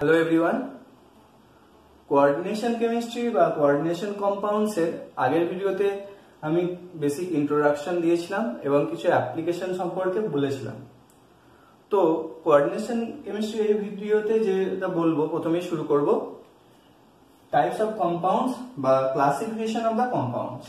Hello everyone, coordination chemistry বা coordination compounds এর আগের ভিডিওতে আমি বেসিক ইন্ট্রোডাকশন দিয়েছিলাম এবং কিছু অ্যাপ্লিকেশন সম্পর্কে বলেছিলাম। তো কোঅর্ডিনেশন কেমিস্ট্রি এই ভিডিওতে যেটা বলবো, প্রথমেই শুরু করব টাইপস অফ কম্পাউন্ডস বা classification of the compounds.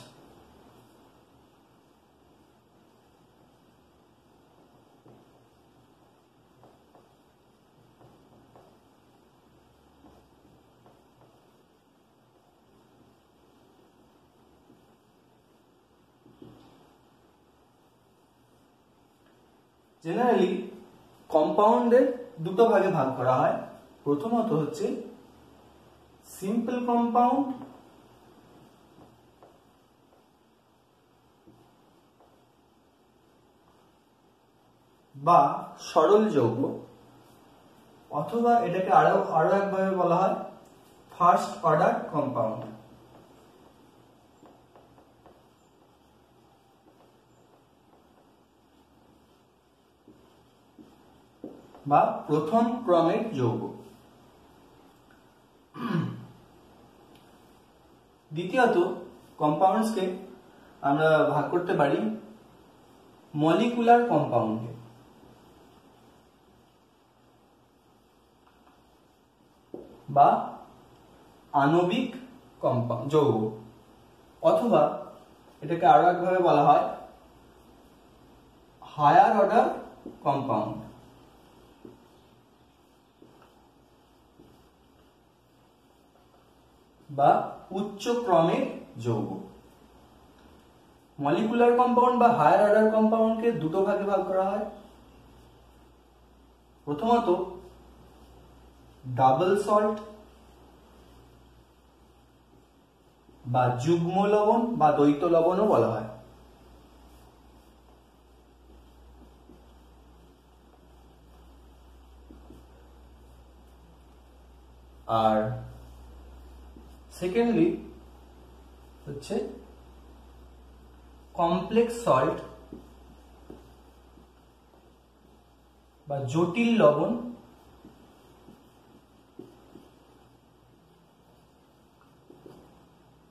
Generally কম্পাউন্ডের দুটো ভাগে ভাগ করা হয়। প্রথমত হচ্ছে সিম্পল কম্পাউন্ড বা সরল যৌগ, অথবা এটাকে আরো একভাবে বলা হয় ফার্স্ট অর্ডার কম্পাউন্ড। বা প্রথম ক্রমের যৌগ। দ্বিতীয়ত কম্পাউন্ডসকে আমরা ভাগ করতে পারি মলিকুলার কম্পাউন্ডে বা আণবিক কম্পাউন্ড যৌগ, অথবা এটাকে আরো একভাবে বলা হয় হায়ার অর্ডার কম্পাউন্ড বা উচ্চ ক্রমের যৌগ। মলিকুলার কম্পাউন্ড বা হায়ার অর্ডার কম্পাউন্ডকে দুটো ভাগে ভাগ করা হয়। প্রথমত ডাবল সল্ট বা যুগ্ম লবণ বা দ্বৈত লবণও বলা হয়। আর সেকেন্ডলি হচ্ছে কমপ্লেক্স সল্ট বা জটিল লবণ,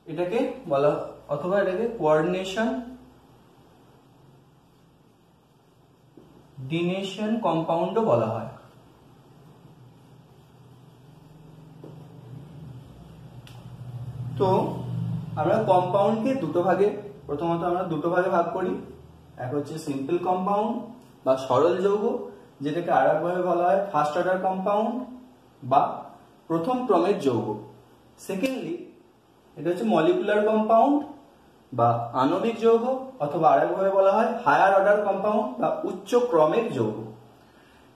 এটাকে বলা, অথবা এটাকে কোঅর্ডিনেশন ডিনেশন কম্পাউন্ডও বলা হয়। তো আমরা কম্পাউন্ডকে প্রথমত আমরা দুটো ভাগে ভাগ করি। এক হচ্ছে সিম্পল কম্পাউন্ড বা সরল যৌগ, যেটাকে আর একভাবে বলা হয় ফার্স্ট অর্ডার কম্পাউন্ড বা প্রথম ক্রমের যৌগ। সেকেন্ডলি এটা হচ্ছে মলিকুলার কম্পাউন্ড বা আণবিক যৌগ, অথবা আর একভাবে বলা হয় হায়ার অর্ডার কম্পাউন্ড বা উচ্চ ক্রমের যৌগ।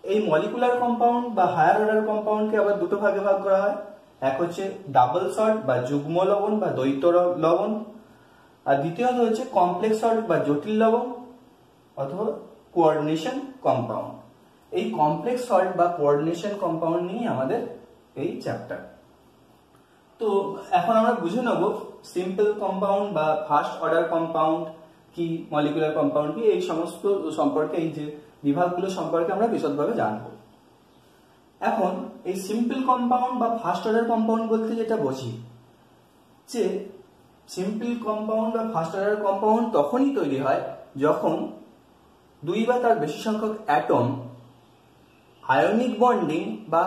এই মলিকুলার কম্পাউন্ড বা হায়ার অর্ডার কম্পাউন্ডকে আবার দুটো ভাগে ভাগ করা হয়। এক হচ্ছে ডাবল সল্ট বা যুগ্ম লবণ বা দ্বৈত লবণ, আর দ্বিতীয়ত হচ্ছে কমপ্লেক্স সল্ট বা জটিল লবণ অথবা কোঅর্ডিনেশন কম্পাউন্ড। এই কমপ্লেক্স সল্ট বা কোঅর্ডিনেশন কম্পাউন্ড নিয়ে আমাদের এই চ্যাপ্টার। তো এখন আমরা বুঝে নেব সিম্পল কম্পাউন্ড বা ফার্স্ট অর্ডার কম্পাউন্ড কি, মলিকুলার কম্পাউন্ড কি, এই সমস্ত সম্পর্কে, এই যে বিভাগগুলো সম্পর্কে আমরা বিশদভাবে জানবো। এখন এই সিম্পল কম্পাউন্ড বা ফার্স্ট অর্ডার কম্পাউন্ড বলতে যেটা বুঝি, যে সিম্পল কম্পাউন্ড বা ফার্স্ট অর্ডার কম্পাউন্ড তখনই তৈরি হয় যখন দুই বা তার বেশি সংখ্যক অ্যাটম আয়নিক বন্ডিং বা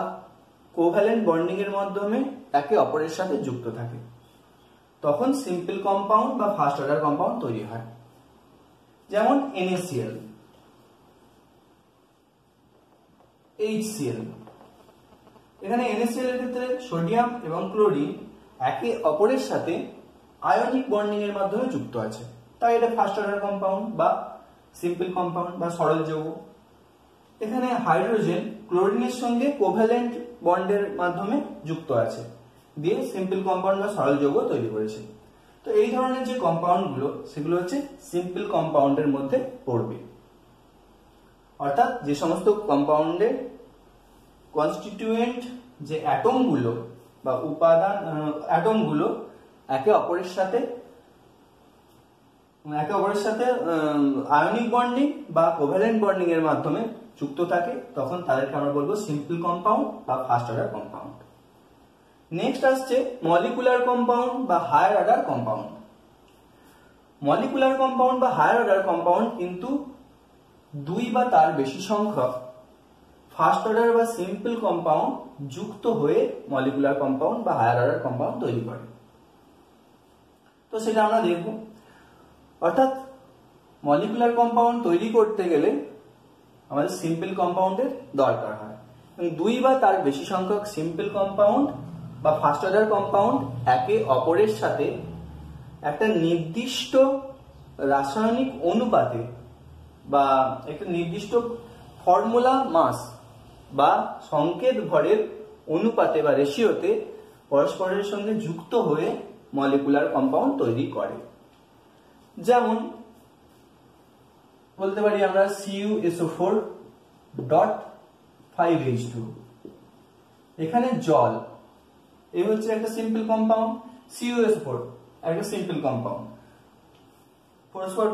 কোভ্যালেন্ট বন্ডিং এর মাধ্যমে একে অপরের সাথে যুক্ত থাকে, তখন সিম্পল কম্পাউন্ড বা ফার্স্ট অর্ডার কম্পাউন্ড তৈরি হয়। যেমন NaCl, HCl। এখানে NaCl এর ক্ষেত্রে সোডিয়াম এবং ক্লোরিন একে অপরের সাথে আয়নিক বন্ডিং এর মাধ্যমে যুক্ত আছে, তাই এটা ফার্স্ট অর্ডার কম্পাউন্ড বা সিম্পল কম্পাউন্ড বা সরল যৌগ। এখানে হাইড্রোজেন ক্লোরিনের সঙ্গে কোভ্যালেন্ট বন্ডের মাধ্যমে যুক্ত আছে, দিয়ে সিম্পল কম্পাউন্ড বা সরল যৌগ তৈরি করেছে। তো এই ধরনের যে কম্পাউন্ড গুলো, সেগুলো হচ্ছে সিম্পল কম্পাউন্ডের মধ্যে পড়বে। অর্থাৎ যে সমস্ত কম্পাউন্ডের কনস্টিটিউয়েন্ট যে অ্যাটমগুলো বা উপাদান অ্যাটমগুলো একে অপরের সাথে আয়নিক বন্ডিং বা কোভ্যালেন্ট বন্ডিং এর মাধ্যমে যুক্ত থাকে তখন তাদেরকে আমরা বলবো সিম্পল কম্পাউন্ড বা ফার্স্ট অর্ডার কম্পাউন্ড। নেক্সট আসছে মলিকুলার কম্পাউন্ড বা higher order compound. Molecular compound বা হায়ার অর্ডার কম্পাউন্ড কিন্তু দুই বা তার বেশি সংখ্যক ফার্স্ট অর্ডার বা সিম্পল কম্পাউন্ড যুক্ত হয়ে মলিকুলার কম্পাউন্ড বা হায়ার অর্ডার কম্পাউন্ড তৈরি করে। তো সেটা আমরা দেখব। অর্থাৎ মলিকুলার কম্পাউন্ড তৈরি করতে গেলে আমাদের সিম্পল কম্পাউন্ডের দরকার হয়, এবং দুই বা তার বেশি সংখ্যক সিম্পল কম্পাউন্ড বা ফার্স্ট অর্ডার কম্পাউন্ড একে অপরের সাথে একটা নির্দিষ্ট রাসায়নিক অনুপাতে বা একটা নির্দিষ্ট ফর্মুলা মাস বা সংকেত ভরের অনুপাতে বা রেশিওতে পরস্পরের সঙ্গে যুক্ত হয়ে মলিকুলার কম্পাউন্ড তৈরি করে। যেমন বলতে পারি আমরা CuSO4.5H2, এখানে জল, এই হচ্ছে একটা সিম্পল কম্পাউন্ড, CuSO4 একটা সিম্পল কম্পাউন্ড,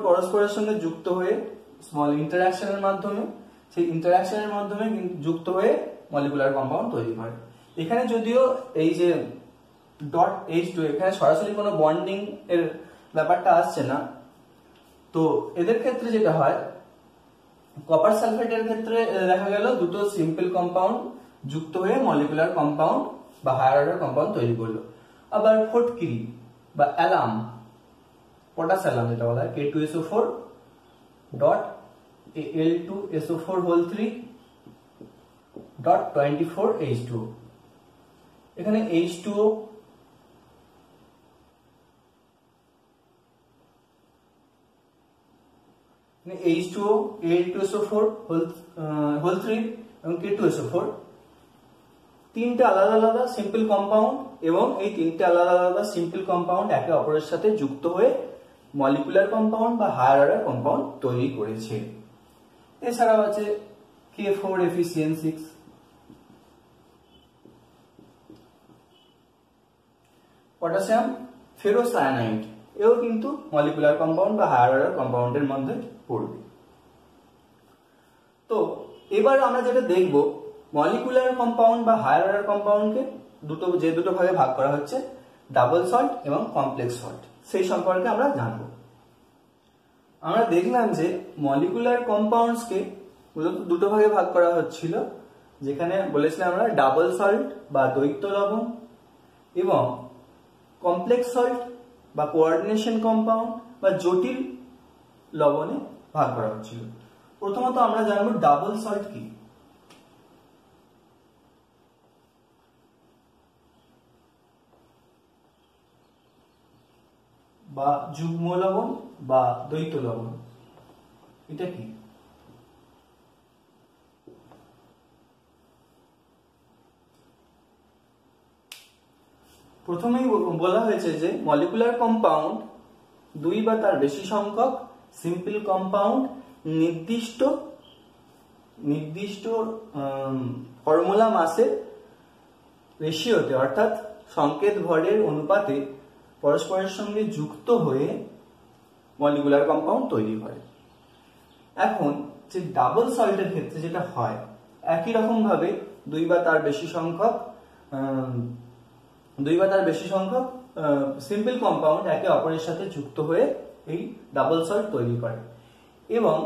পরস্পরের সঙ্গে যুক্ত হয়ে স্মল ইন্টারঅ্যাকশনের মাধ্যমে, সেই ইন্টারঅ্যাকশনের মাধ্যমে যুক্ত হয়ে মলিকুলার কম্পাউন্ড তৈরি করে। এখানে যদিও এই যে .H2 এখানে সরাসরি কোনো বন্ডিং এর ব্যাপারটা আসছে না, তো এদের ক্ষেত্রে যেটা হয়, কপার সালফেটের ক্ষেত্রে দেখা গেল দুটো সিম্পল কম্পাউন্ড যুক্ত হয়ে মলিকুলার কম্পাউন্ড বা হায়ার অর্ডার কম্পাউন্ড তৈরি করলো। আবার ফটকিরি বা অ্যালাম, পটাশ অ্যালাম যেটা বলা হয়, K2SO4.Al2SO4(3).24H2, এখানে H2O Al2SO4(3) এবং K2SO4, তিনটে আলাদা আলাদা সিম্পল কম্পাউন্ড, এবং এই তিনটে আলাদা আলাদা সিম্পল কম্পাউন্ড একে অপরের সাথে যুক্ত হয়ে মলিকুলার কম্পাউন্ড বা হায়ার অর্ডার কম্পাউন্ড তৈরি করেছে। এছাড়াও আছে K4FeCN6, পটাশিয়াম ফেরোসায়ানাইড, এও কিন্তু মলিকুলার কম্পাউন্ড বা হায়ার অর্ডার কম্পাউন্ডের মধ্যে পড়বে। তো এবার আমরা যেটা দেখব, মলিকুলার কম্পাউন্ড বা হায়ার অর্ডার কম্পাউন্ডকে যে দুটো ভাগে ভাগ করা হচ্ছে, ডাবল সল্ট এবং কমপ্লেক্স সল্ট, সেই সম্পর্কে আমরা জানব। আমরা দেখলাম যে মলিকুলার কম্পাউন্ডসকে মূলত দুটো ভাগে ভাগ করা হচ্ছিল, যেখানে বলেছিলাম আমরা ডাবল সল্ট বা দ্বৈত লবণ এবং কমপ্লেক্স সল্ট বা কোঅর্ডিনেশন কম্পাউন্ড বা জটিল লবণে ভাগ করা হচ্ছিল। প্রথমত আমরা জানবো ডাবল সল্ট কি। বা যুগ্ম লবণ বা দ্বৈত লবণ, এটা কি? প্রথমেই বলা হয়েছে যে মলিকুলার কম্পাউন্ড দুই বা তার বেশি সংখ্যক সিম্পল কম্পাউন্ড নির্দিষ্ট ফর্মুলা মাসের রেশিওতে, অর্থাৎ সংকেত ভরের অনুপাতে পরস্পরের সঙ্গে যুক্ত হয়ে মলিকুলার কম্পাউন্ড তৈরি হয়। এখন যে ডাবল সল্টের ক্ষেত্রে যেটা হয়, একই রকম ভাবে দুই বা তার বেশি সংখ্যক সিম্পল কম্পাউন্ড একে অপরের সাথে যুক্ত হয়ে এই ডাবল সল্ট তৈরি করে, এবং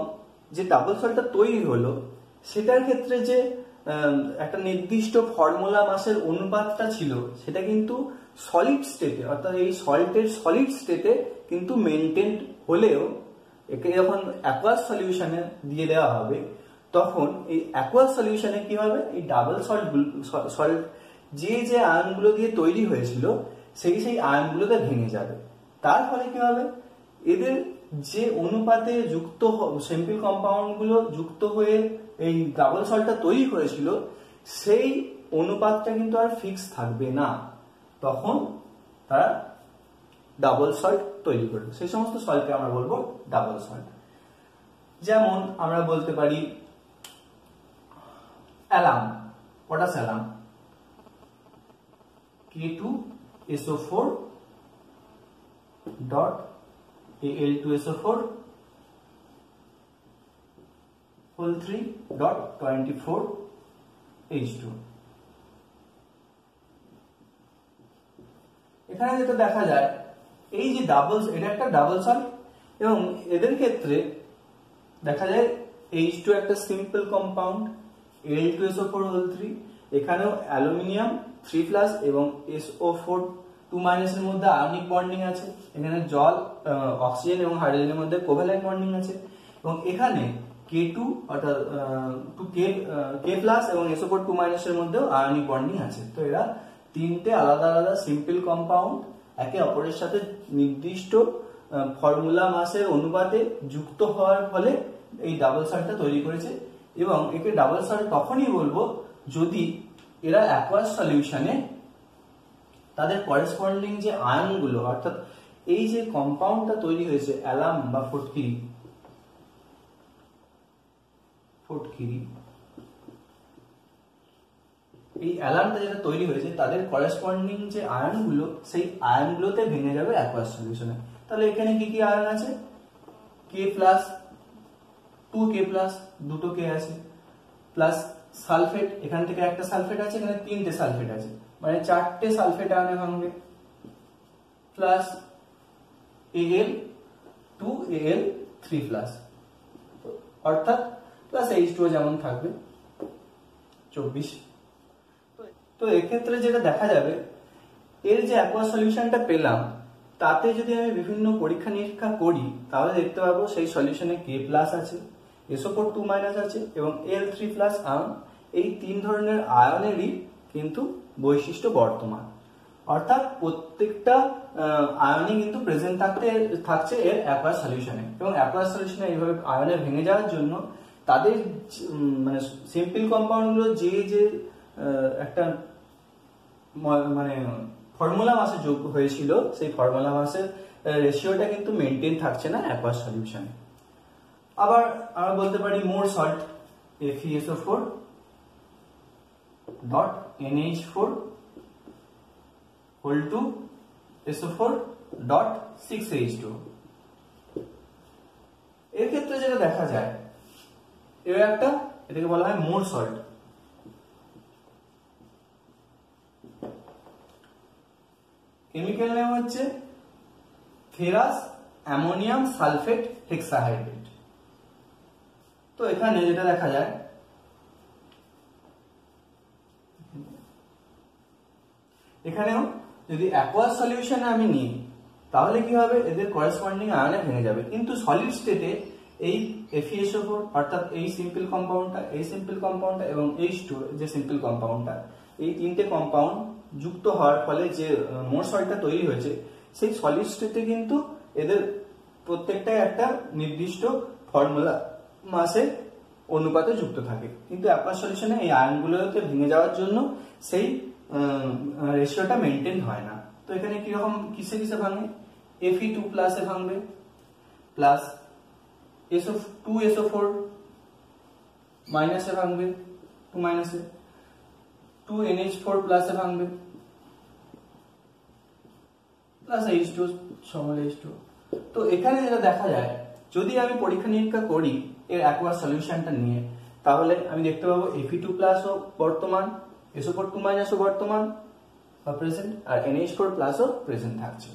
যে ডাবল সল্টটা তৈরি হলো সেটার ক্ষেত্রে যে একটা নির্দিষ্ট ফর্মুলা মাসের অনুপাতটা ছিল, সেটা কিন্তু সলিড স্টেটে, অর্থাৎ এই সল্টের সলিড স্টেটে কিন্তু মেনটেন হলেও একে যখন অ্যাকুয়াস সলিউশনে দিয়ে দেওয়া হবে, তখন এই অ্যাকুয়াস সলিউশনে কি হবে, এই ডাবল সল্ট যে আয়নগুলো দিয়ে তৈরি হয়েছিল সেই আয়নগুলোতে ভেঙে যাবে। তার ফলে কি হবে, এদের যে অনুপাতে যুক্ত সিম্পল কম্পাউন্ডগুলো যুক্ত হয়ে এই ডাবল সল্টটা তৈরি হয়েছিল, সেই অনুপাতটা কিন্তু আর ফিক্স থাকবে না, তখন তারা ডাবল সল্ট তৈরি করবে। সেই সমস্ত সল্টকে আমরা বলবো ডাবল সল্ট। যেমন আমরা বলতে পারি alum, potash alum, K2SO4.Al2SO4 whole 3 dot 24 H2। এখানে যেটা দেখা যায় এই যে ডাবল, এটা একটা ডাবল সল্ট এবং এদের ক্ষেত্রে দেখা যায় H2 একটা সিম্পল কম্পাউন্ড, Al2SO4 হোল 3, এখানেও অ্যালুমিনিয়াম 3+ এবং SO4 2- এর মধ্যে আয়নিক বন্ডিং আছে, এখানে জল অক্সিজেন এবং হাইড্রোজেনের মধ্যে কোভ্যালেন্ট বন্ডিং আছে এবং এখানে K2 অর্থাৎ 2K+ এবং SO4 2- এর মধ্যেও আয়নিক বন্ডিং আছে। তো এরা তিনটে আলাদা আলাদা সিম্পল কম্পাউন্ড একে অপরের সাথে নির্দিষ্ট ফর্মুলা মাসের অনুপাতে যুক্ত হওয়ার ফলে এই ডাবল সল্টটা তৈরি করেছে এবং একে ডাবল সল্ট তখনই বলবো যদি এরা অ্যাকুয়াস সলিউশনে তাদের করেসপন্ডিং যে আয়নগুলো, অর্থাৎ এই যে কম্পাউন্ডটা তৈরি হয়েছে অ্যালাম বা ফটকিরি, এই অ্যালামটা যেটা তৈরি হয়েছে তাদের করেসপন্ডিং যে আয়নগুলো সেই আয়নগুলোতে ভেঙে যাবে অ্যাকুয়াস সলিউশনে। তাহলে এখানে কি কি আয়ন আছে? K+, 2K+, দুটো K আছে, প্লাস সালফেট, এখান থেকে একটা সালফেট আছে, এখানে তিনটে সালফেট আছে, মানে 4টে সালফেট আয়নে ভাঙবে, প্লাস Al 2Al3+, অর্থাৎ প্লাস H2 যেমন থাকবে 24। তো এক্ষেত্রে যেটা দেখা যাবে এর যে অ্যাকুয়াস সলিউশনটা পেলাম তাতে যদি আমি বিভিন্ন পরীক্ষা নিরীক্ষা করি তাহলে দেখতে পাবো সেই সলিউশনে K+ আছে, SO4 2- আছে এবং Al3+ আয়ন, এই তিন ধরনের আয়নেরই কিন্তু বৈশিষ্ট্য বর্তমান, অর্থাৎ প্রত্যেকটা আয়নই কিন্তু প্রেজেন্ট থাকছে এর অ্যাকুয়াস সলিউশনে এবং অ্যাকুয়াস সলিউশনে এইভাবে আয়নে ভেঙে যাওয়ার জন্য তাদের মানে সিম্পল কম্পাউন্ডগুলো যে যে একটা মানে ফর্মুলা মাসে যোগ হয়েছিল সেই ফর্মুলা মাসের রেশিওটা কিন্তু মেনটেন থাকছে না অ্যাকুয়াস সলিউশনে। আবার আমরা বলতে পারি Mohr salt FeSO4 dot NH4 whole 2 SO4 dot 6H2। এর ক্ষেত্রে যেটা দেখা যায় এটাকে বলা হয় মোর সল্ট। কেমিক্যাল নেম হচ্ছে ফেরাস অ্যামোনিয়াম সালফেট হেক্সাহাইড্রেট। তো এখানে যেটা দেখা যায় এখানেও যদি অ্যাকুয়াস সলিউশনে আমি নিই তাহলে কি হবে, এদের করেসপন্ডিং আয়নে ভেঙে যাবে, কিন্তু সলিড স্টেটে এই FeSO4 অর্থাৎ এই সিম্পল কম্পাউন্ডটা এবং H2 যে সিম্পল কম্পাউন্ডটা, এই তিনটে কম্পাউন্ড যুক্ত হওয়ার ফলে যে মোর সল্টটা তৈরি হয়েছে সেই সলিড স্টেটে কিন্তু এদের প্রত্যেকটাই একটা নির্দিষ্ট ফর্মুলা মাসে অনুপাতে যুক্ত থাকে, কিন্তু অ্যাকুয়াস সলিউশনে এই আয়নগুলোকে ভেঙে যাওয়ার জন্য সেই রেশিওটা মেনটেন হয় না। তো এখানে কিরকম কিসে কিসে ভাঙে? Fe2+ এ ভাঙবে, প্লাস SO2SO4 মাইনাসে ভাঙবে, 2- 2NH4+ এ ভাঙবে, প্লাস H2 সমল H2। তো এখানে যেটা দেখা যায় যদি আমি পরীক্ষা নিরীক্ষা করি এর অ্যাকুয়াস সলিউশনটা নিয়ে তাহলে আমি দেখতে পাবো Fe2+ ও বর্তমান, SO4 2- ও বর্তমান বা প্রেজেন্ট, আর NH4+ ও প্রেজেন্ট থাকছে।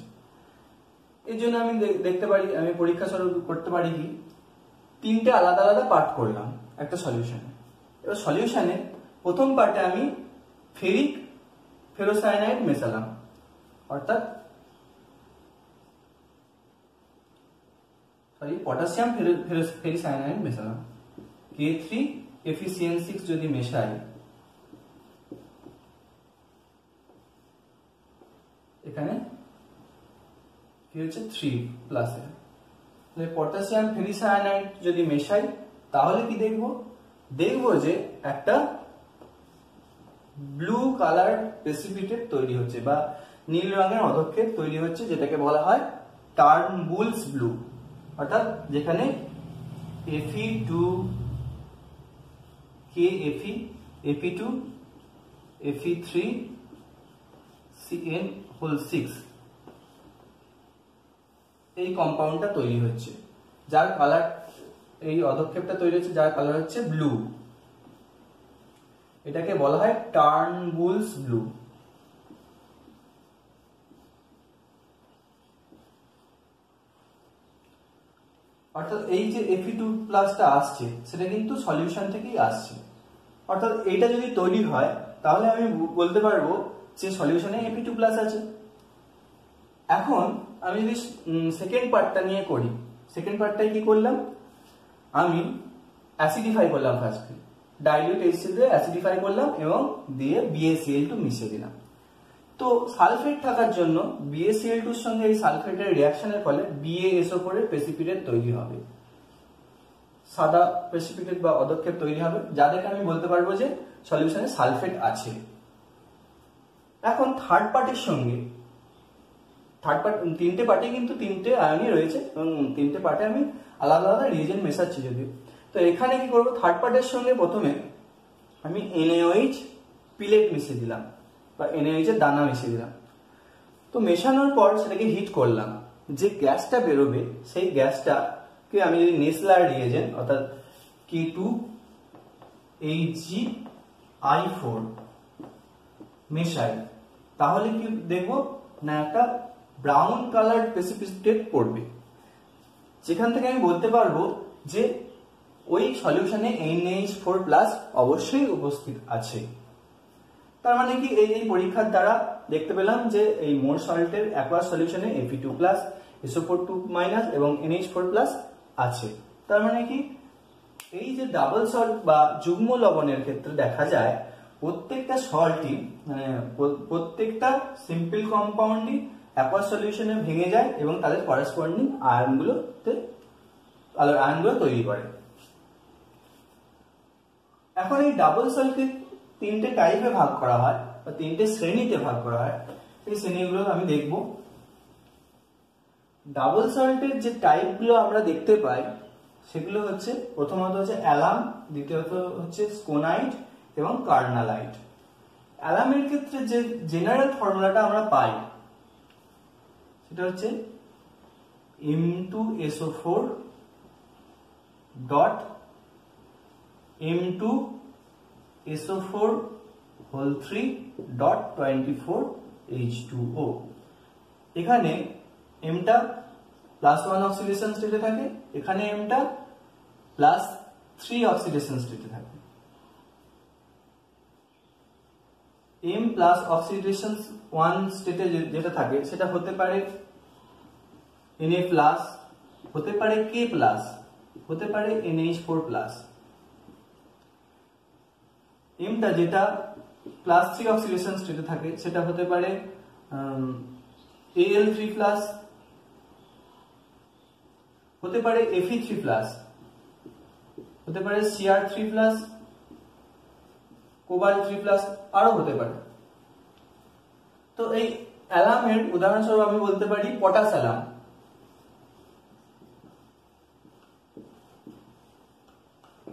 এর জন্য আমি দেখতে পারি, আমি পরীক্ষা স্বরূপ করতে পারি কি তিনটে আলাদা আলাদা পার্ট করলাম একটা সলিউশনে। এবার সলিউশনে প্রথম পার্টে আমি ফেরোসায়ানাইড মেশালাম, অর্থাৎ পটাশিয়াম ফেরিসায়ানাইড মেশালাম, K3 FeCN6 যদি মেশাই এখানে কি হচ্ছে 3+, পটাশিয়াম ফেরিসায়ানাইড যদি মেশাই তাহলে কি দেখবো যে একটা ব্লু কালার প্রেসিপিটেট তৈরি হচ্ছে বা নীল রঙের অধক্ষেপ তৈরি হচ্ছে, যেটাকে বলা হয় টার্নবুলস ব্লু, অর্থাৎ যেখানে Fe2 KFe Fe2 Fe3 CN whole 6 এই কম্পাউন্ডটা তৈরি হচ্ছে, যার কালার এই অধক্ষেপটা তৈরি হচ্ছে যার কালার হচ্ছে ব্লু, এটাকে বলা হয় টার্নবুলস ব্লু। অর্থাৎ এই যে Fe2+টা আসছে সেটা কিন্তু সলিউশন থেকেই আসছে, অর্থাৎ এইটা যদি তৈরি হয় তাহলে আমি বলতে পারবো যে সলিউশনে Fe2+ আছে। এখন আমি যদি সেকেন্ড পার্টটা নিয়ে করি, সেকেন্ড পার্টটাই কি করলাম, আমি অ্যাসিডিফাই করলাম, ফার্স্টে ডাইলিউট HCl দিয়ে অ্যাসিডিফাই করলাম এবং দিয়ে BaCl2 মিশিয়ে দিলাম। তো সালফেট থাকার জন্য BaCl2 এর সঙ্গে এই সালফেটের রিঅ্যাকশনের ফলে BaSO4 এর প্রেসিপিটেট তৈরি হবে, সাদা প্রেসিপিটেট বা অধক্ষেপ তৈরি হবে, যাদেরকে আমি বলতে পারবো যে সলিউশনে সালফেট আছে। এখন থার্ড পার্টের সঙ্গে, থার্ড পার্ট তিনটে পার্টে কিন্তু তিনটে আয়নই রয়েছে এবং তিনটে পার্টে আমি আলাদা আলাদা রিএজেন্ট মেশাচ্ছি যদিও। তো এখানে কি করবো, থার্ড পার্টের সঙ্গে প্রথমে আমি NaOH পিলেট মিশিয়ে দিলাম বা NaOH এর দানা মিশিয়ে দিলাম। তো মেশানোর পর সেটাকে হিট করলাম, যে গ্যাসটা বেরোবে সেই গ্যাসটাকে আমি যদি নেসলার রিএজেন্ট অর্থাৎ K2HgI4 মেশাই, তাহলে কি দেখবো না একটা ব্রাউন কালার প্রেসিপিটেট পড়বে, যেখান থেকে আমি বলতে পারবো যে ওই সলিউশনে NH4+ অবশ্যই উপস্থিত আছে। তার মানে কি এই পরীক্ষার দ্বারা দেখতে পেলাম যে এই মোর সল্টের অ্যাকোয়াস সলিউশনে Fe2+, SO4 2- এবং NH4+ আছে। তার মানে কি এই যে ডাবল সল্ট বা যুগ্ম লবণের ক্ষেত্রে দেখা যায় প্রত্যেকটা সল্টই মানে প্রত্যেকটা সিম্পল কম্পাউন্ডই অ্যাকোয়াস সলিউশনে ভেঙে যায় এবং তাদের করেসপন্ডিং আয়নগুলো তৈরি করে। এখন এই ডাবল সল্টকে তিনটে টাইপে ভাগ করা হয় বা তিনটে শ্রেণীতে ভাগ করা হয়, এই শ্রেণীগুলো আমি দেখব। ডাবল সল্টের যে টাইপগুলো আমরা দেখতে পাই সেগুলো হচ্ছে প্রথমত হচ্ছে অ্যালাম, দ্বিতীয়ত হচ্ছে স্কোনাইট এবং কার্নালাইট। অ্যালামের ক্ষেত্রে যে জেনারেল ফর্মুলাটা আমরা পাই সেটা হচ্ছে M2SO4 dot M2SO4 whole 3 dot 24H2O। এখানে এমটা +1 অক্সিডেশন স্টেটে থাকে, এখানে এমটা +3 অক্সিডেশন স্টেটে থাকে। M প্লাস অক্সিডেশন 1 স্টেটে যেটা থাকে সেটা হতে পারে Na+, হতে পারে K+, হতে পারে NH4+। এমটা যেটা +3 অক্সিডেশন স্টেটে থাকে সেটা হতে পারে Al3+, হতে পারে Fe3+, হতে পারে Cr3+, Cobalt3+, আরো হতে পারে। তো এই অ্যালামের উদাহরণস্বরূপ আমি বলতে পারি পটাশ অ্যালাম,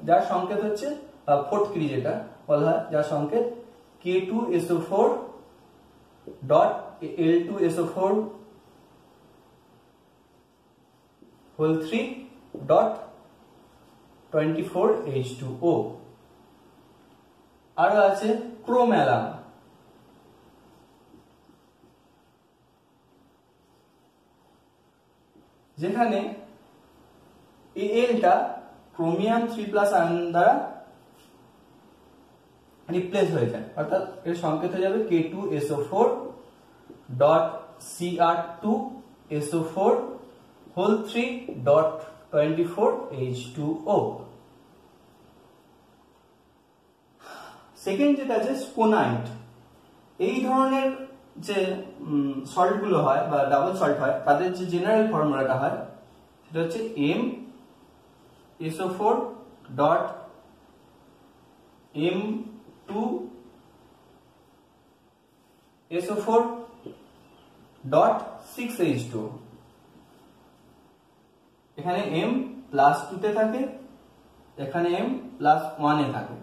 যার সংকেত হচ্ছে ফোর্থক্রি, যেটা বলা হয় যার সংকেত K2SO4 dot L2SO4 whole 3 dot 24H2O। আরো আছে ক্রোম অ্যালাম, যেখানে Al টা ক্রোমিয়াম 3+ আয়ন দ্বারা রিপ্লেস হয়ে যায়, অর্থাৎ এর সংকেত হয়ে যাবে K2SO4 dot Cr2SO4 whole 3 dot 24H2O। Second যেটা আছে স্পোনাইট। এই ধরনের যে সল্ট গুলো হয় বা ডাবল সল্ট হয় তাদের যে জেনারেল ফর্মুলাটা হয় সেটা হচ্ছে MSO4 dot M2SO4 dot 6H2। এখানে M +2 তে থাকে, এখানে M +1 এ থাকে।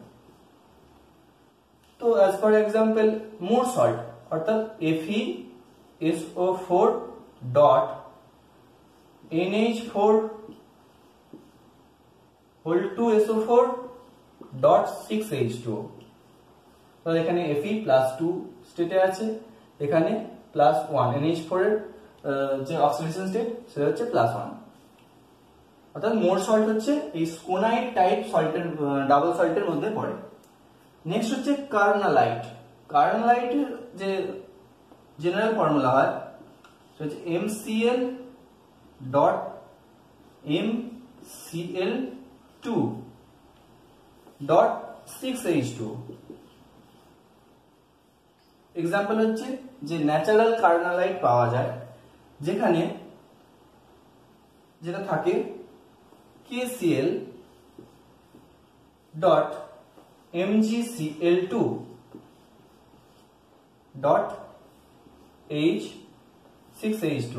তো as for example more salt অর্থাৎ FeSO4 dot NH4 whole 2SO4.6H2O। তো এখানে Fe +2 স্টেটে আছে, এখানে +1 NH4 এর যে অক্সিডেশন স্টেট সেটা হচ্ছে +1। অর্থাৎ মোর সল্ট হচ্ছে এই স্কোনাইট টাইপ সল্টের ডাবল সল্টের মধ্যে পড়ে। নেক্সট হচ্ছে কার্নালাইট। কার্নালাইটের যে জেনারেল ফর্মুলা হয় সেটা হচ্ছে MCl.MCl2.6H2O। এক্সাম্পল হচ্ছে যে ন্যাচারাল কার্নালাইট পাওয়া যায় যেখানে যেটা থাকে KCl.MgCl2.H6H2,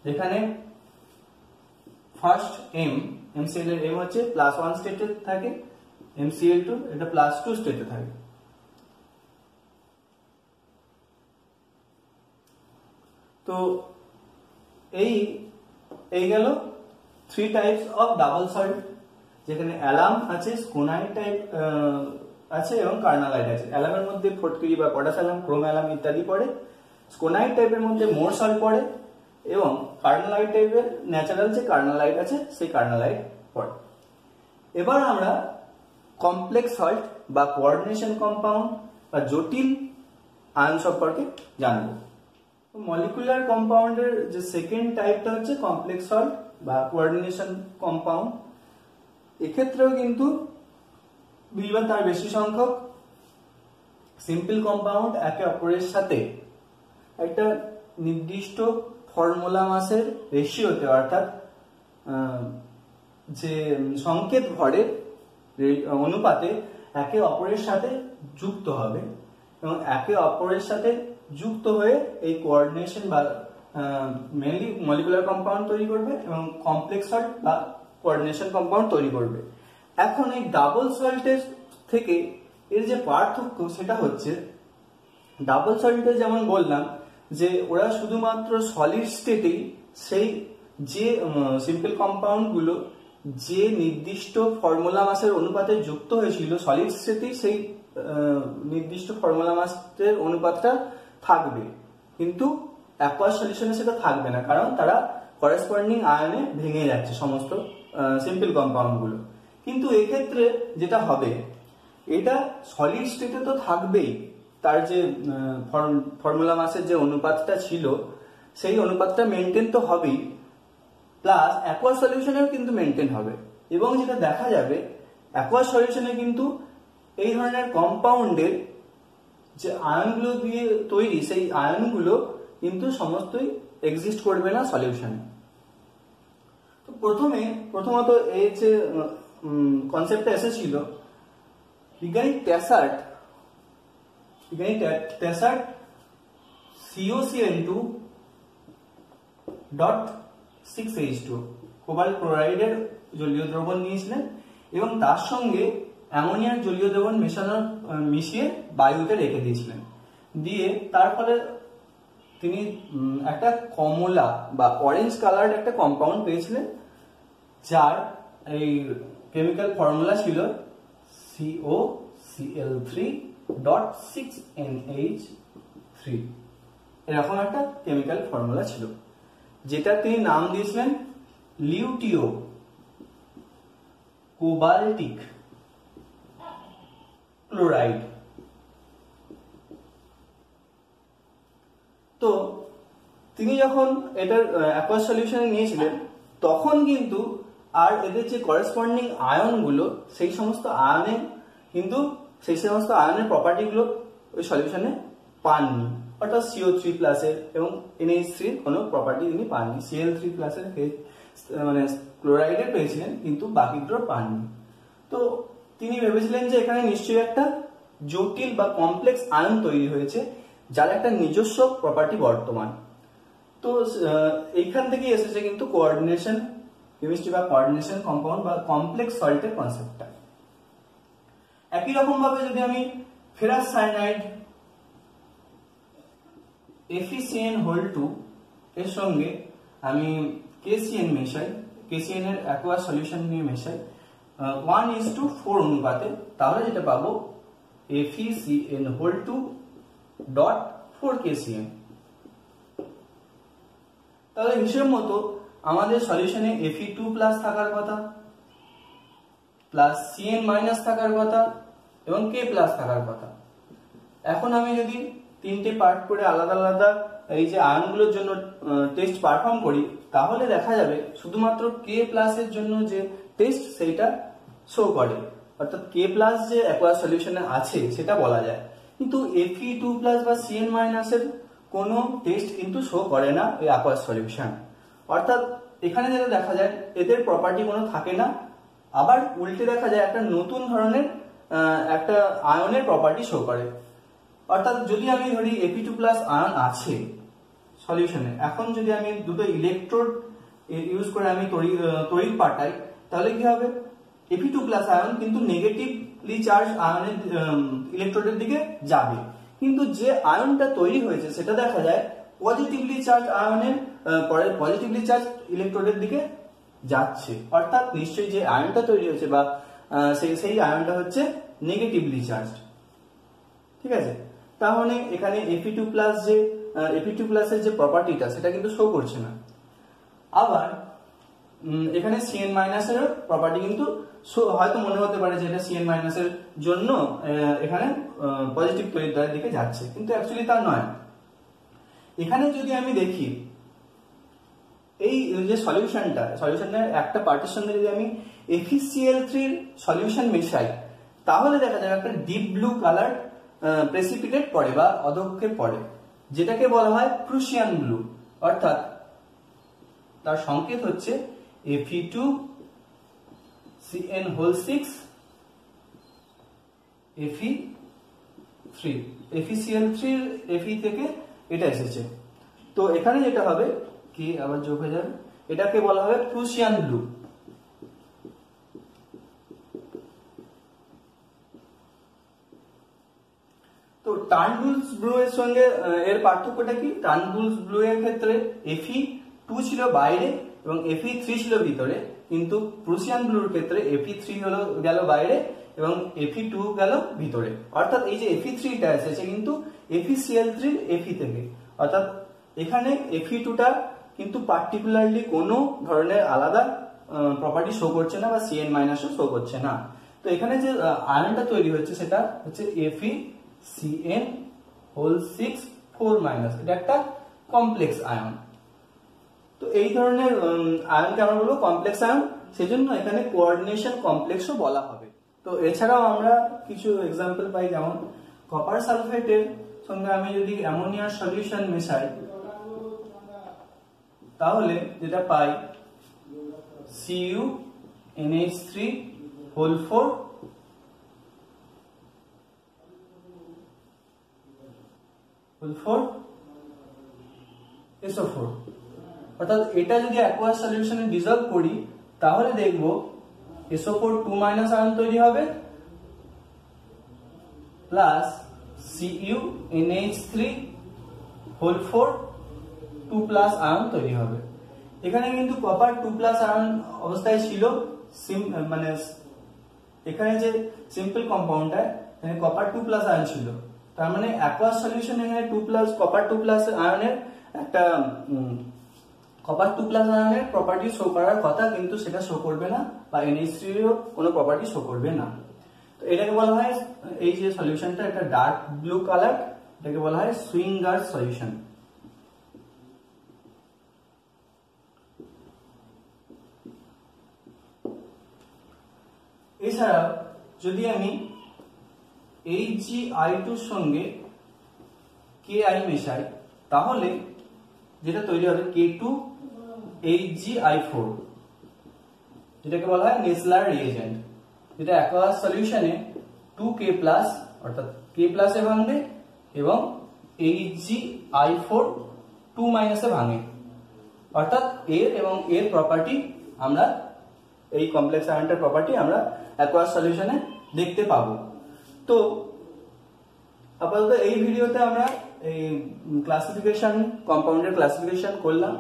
যেখানে ফার্স্ট MCl এর M হচ্ছে +1 স্টেটে থাকে, MCl2 এটা +2 স্টেটে থাকে। তো এই গেল 3 টাইপস অফ ডাবল সল্ট, যেখানে অ্যালাম আছে, স্কোনাইট টাইপ আছে এবং কার্নালাইট আছে। অ্যালামের মধ্যে ফটকিরি বা পটাশ অ্যালাম, ক্রোম অ্যালাম ইত্যাদি পড়ে। স্কোনাইট টাইপের মধ্যে মোর সল্ট পড়ে এবং কার্নালাইট টাইপের ন্যাচারাল যে কার্নালাইট আছে সেই কার্নালাইট পড়ে। এবার আমরা কমপ্লেক্স সল্ট বা কোঅর্ডিনেশন কম্পাউন্ড বা জটিল আয়ন সম্পর্কে জানবো। মলিকুলার কম্পাউন্ডের যে সেকেন্ড টাইপটা হচ্ছে কমপ্লেক্স সল্ট বা কোঅর্ডিনেশন কম্পাউন্ড। এক্ষেত্রেও কিন্তু 2 বা তার বেশি সংখ্যক সিম্পল কম্পাউন্ড একে অপরের সাথে একটা নির্দিষ্ট ফর্মুলা মাসের রেশিওতে, অর্থাৎ যে সংকেত ভরের অনুপাতে একে অপরের সাথে যুক্ত হবে এবং একে অপরের সাথে যুক্ত হয়ে এই কোঅর্ডিনেশন বা মেইনলি মলিকুলার কম্পাউন্ড তৈরি করবে এবং কমপ্লেক্স সল্ট বা কোঅর্ডিনেশন কম্পাউন্ড তৈরি করবে। এখন এই ডাবল সল্টের থেকে এর যে পার্থক্য সেটা হচ্ছে, ডাবল সল্টে যেমন বললাম যে ওরা শুধুমাত্র সলিড স্টেটেই সেই যে সিম্পল কম্পাউন্ড গুলো যে নির্দিষ্ট ফর্মুলা মাসের অনুপাতে যুক্ত হয়েছিল সলিড স্টেটেই সেই নির্দিষ্ট ফর্মুলা মাসের অনুপাতটা থাকবে, কিন্তু অ্যাকোয়াস সলিউশনে সেটা থাকবে না, কারণ তারা করেসপন্ডিং আয়নে ভেঙে যাচ্ছে সমস্ত সিম্পল কম্পাউন্ড গুলো। কিন্তু এক্ষেত্রে যেটা হবে, এটা সলিড স্টেটে তো থাকবেই, তার যে ফর্মুলা মাসের যে অনুপাতটা ছিল সেই অনুপাতটা মেনটেন তো হবেই, প্লাস অ্যাকোয়াস সলিউশনেও কিন্তু মেনটেন হবে। এবং যেটা দেখা যাবে অ্যাকোয়াস সলিউশনে কিন্তু এই ধরনের কম্পাউন্ডের যে আয়নগুলো দিয়ে তৈরি সেই আয়নগুলো কিন্তু সমস্তই এক্সিস্ট করবে না সলিউশনে। তো প্রথমত এই যে কনসেপ্টটা এসেছিল বিজ্ঞানী ট্যাসার্ট COCl2.6H2 কোবাল্ট ক্লোরাইডের জলীয় দ্রবণ নিয়েছিলেন এবং তার সঙ্গে অ্যামোনিয়ার জলীয় দ্রবণ মিশিয়ে বায়ুতে রেখে দিয়েছিলেন। দিয়ে তার ফলে তিনি একটা কমলা বা অরেঞ্জ কালার একটা কম্পাউন্ড পেয়েছিলেন, যার এই কেমিক্যাল ফর্মুলা ছিল COCl3.6NH3। এরকম একটা কেমিক্যাল ফর্মুলা ছিল, যেটা তিনি নাম দিয়েছিলেন লিউটিও কোবাল্টিক ক্লোরাইড। তো তিনি যখন এটার অ্যাকোয়াস সলিউশনে নিয়েছিলেন তখন কিন্তু আর এদের যে করেসপন্ডিং আয়নগুলো সেই সমস্ত আয়নে কিন্তু সেই সমস্ত আয়নের প্রপার্টিগুলো ওই সলিউশনে পাননি, অর্থাৎ CO3 প্লাসের এবং NH3 এর কোনো প্রপার্টি তিনি পাননি। Cl3 প্লাসের মানে ক্লোরাইডের পেয়েছিলেন কিন্তু বাকিগুলো পাননি। তো তিনি ভেবেছিলেন যে এখানে নিশ্চয়ই একটা জটিল বা কমপ্লেক্স আয়ন তৈরি হয়েছে যার একটা নিজস্ব প্রপার্টি বর্তমান। তো এইখান থেকেই এসেছে কিন্তু কোঅর্ডিনেশন কেমিস্ট্রি বা কোঅর্ডিনেশন কম্পাউন্ড বা কমপ্লেক্স সল্টের কনসেপ্টটা। একই রকম ভাবে যদি আমি ফেরাস সায়ানাইড FeCN2 এর সঙ্গে আমি KCN মেশাই, KCN এর অ্যাকোয়াস সলিউশন নিয়ে মেশাই, 1:4 অনুপাতে, তাহলে যেটা পাবো FeCN/2.4KCl। তাহলে হিসেব মতো আমাদের সলিউশনে Fe2 প্লাস থাকার কথা, প্লাস Cn মাইনাস থাকার কথা এবং K প্লাস থাকার কথা। এখন আমি যদি তিনটে পার্ট করে আলাদা আলাদা এই যে আয়নগুলোর জন্য টেস্ট পারফর্ম করি, তাহলে দেখা যাবে শুধুমাত্র K প্লাসের জন্য যে টেস্ট সেইটা শো করে, অর্থাৎ K প্লাস যে অ্যাকোয়াস সলিউশনে আছে সেটা বলা যায়, কিন্তু Fe2 প্লাস বা Cn মাইনাসের কোনো টেস্ট কিন্তু শো করে না এই অ্যাকোয়াস সলিউশন। অর্থাৎ এখানে যেটা দেখা যায় এদের প্রপার্টি কোনো থাকে না, আবার উল্টে দেখা যায় একটা নতুন ধরনের একটা আয়নের প্রপার্টি শো করে। অর্থাৎ যদি আমি ধরি Fe2 প্লাস আয়ন আছে সলিউশনে, এখন যদি আমি দুটো ইলেকট্রোড ইউজ করে আমি তড়িৎ পাঠাই, তাহলে কি হবে, Fe2 প্লাস আয়ন কিন্তু নেগেটিভলি চার্জ আয়নের ইলেকট্রোডের দিকে যাবে, কিন্তু যে আয়নটা তৈরি হয়েছে সেটা দেখা যায় পজিটিভলি চার্জ আয়নের পজিটিভলি চার্জ ইলেকট্রোডের দিকে যাচ্ছে। অর্থাৎ নিশ্চয়ই যে আয়নটা তৈরি হয়েছে বা সেই আয়নটা হচ্ছে নেগেটিভলি চার্জ। ঠিক আছে, তাহলে এখানে Fe2 প্লাসের যে প্রপার্টিটা সেটা কিন্তু শো করছে না। আবার এখানে Cn মাইনাসের প্রপার্টি কিন্তু হয়তো মনে হতে পারে যে এটা Cn মাইনাসের জন্য এখানে পজিটিভ তড়িৎদ্বয়ের দিকে যাচ্ছে, কিন্তু অ্যাকচুয়ালি তা নয়। এখানে যদি আমি দেখি এই যে সলিউশনের একটা পার্টের সঙ্গে যদি আমি FeCl3 সলিউশন মেশাই, তাহলে দেখা যাবে একটা ডিপ ব্লু কালার প্রেসিপিটেট পড়ে বা অধক্ষেপ পড়ে, যেটাকে বলা হয় প্রুশিয়ান ব্লু। অর্থাৎ তার সংকেত হচ্ছে Fe2CN6 Fe3 FeCl3 Fe থেকে এটা এসেছে। তো এখানে যেটা হবে কি আবার যোগ হয়ে যাবে, এটাকে বলা হবে প্রুশিয়ান ব্লু। তো টার্নবুলস ব্লু এর সঙ্গে এর পার্থক্যটা কি? টার্নবুলস ব্লু এর ক্ষেত্রে Fe2 ছিল বাইরে এবং Fe3 ছিল ভিতরে, কিন্তু প্রুশিয়ান ব্লুর ক্ষেত্রে Fe3 গেল বাইরে এবং Fe2 গেল ভিতরে। অর্থাৎ এই যে Fe3টা এসেছে কিন্তু FeCl3 Fe থেকে, অর্থাৎ এখানে Fe2টা কিন্তু পার্টিকুলারলি কোনো ধরনের আলাদা প্রপার্টি শো করছে না বা Cn মাইনাসও শো করছে না। তো এখানে যে আয়নটা তৈরি হচ্ছে সেটা হচ্ছে FeCN6 এটা একটা কমপ্লেক্স আয়ন। তো এই ধরনের আয়নকে আমরা বলবো কমপ্লেক্স আয়ন, সেজন্য এখানে কোঅর্ডিনেশন কমপ্লেক্সও বলা হবে। তো এছাড়াও আমরা কিছু এক্সাম্পল পাই, যেমন কপার সালফেটের সঙ্গে আমি যদি অ্যামোনিয়ার সলিউশন মেশাই, তাহলে যেটা পাই CuNH3 4 SO4। অর্থাৎ এটা যদি অ্যাকোয়াস সলিউশনে ডিসলভ করি, তাহলে দেখব SO4 2- আয়ন তৈরি হবে প্লাস CuNH3 4 2+ আয়ন তৈরি হবে। এখানে কিন্তু কপার 2+ আয়ন অবস্থায় ছিল, মানে এখানে যে সিম্পল কম্পাউন্ডটা এখানে কপার 2+ আয়ন ছিল, তার মানে অ্যাকোয়াস সলিউশনে এখানে কপার 2+ আয়নের একটা কপার 2+ আয়নের প্রপার্টি শো করার কথা, কিন্তু সেটা শো করবে না, বা NH3 এরও কোনো প্রপার্টি শো করবে না। তো এটাকে বলা হয়, এই যে সলিউশনটা একটা ডার্ক ব্লু কালার, এটাকে বলা হয় সুইঙ্গার সলিউশন। এছাড়া যদি আমি HgI2 এর সঙ্গে Ki মেশাই, তাহলে যেটা তৈরি হবে K2HgI4, যেটাকে বলা হয় নেসলার রিএজেন্ট, যেটা অ্যাকোয়াস সলিউশনে 2K+ অর্থাৎ K+ এ ভাঙবে এবং HgI4 2- এ ভাঙে। অর্থাৎ এর এবং এর প্রপার্টি আমরা এই কমপ্লেক্স আয়নটার প্রপার্টি আমরা অ্যাকোয়াস সলিউশনে দেখতে পাবো। তো আপাতত এই ভিডিওতে আমরা এই কম্পাউন্ডের ক্লাসিফিকেশন করলাম।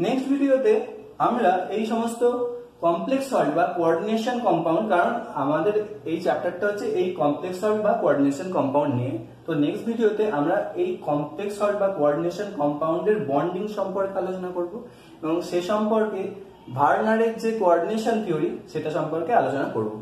নেক্সট ভিডিওতে আমরা এই সমস্ত কমপ্লেক্স সল্ট বা কোঅর্ডিনেশন কম্পাউন্ড, কারণ আমাদের এই চ্যাপ্টারটা হচ্ছে এই কমপ্লেক্স সল্ট বা কোঅর্ডিনেশন কম্পাউন্ড নিয়ে। তো নেক্সট ভিডিওতে আমরা এই কমপ্লেক্স সল্ট বা কোঅর্ডিনেশন কম্পাউন্ডের বন্ডিং সম্পর্কে আলোচনা করব এবং সে সম্পর্কে ভার্নারের যে কোঅর্ডিনেশন থিওরি সেটা সম্পর্কে আলোচনা করব।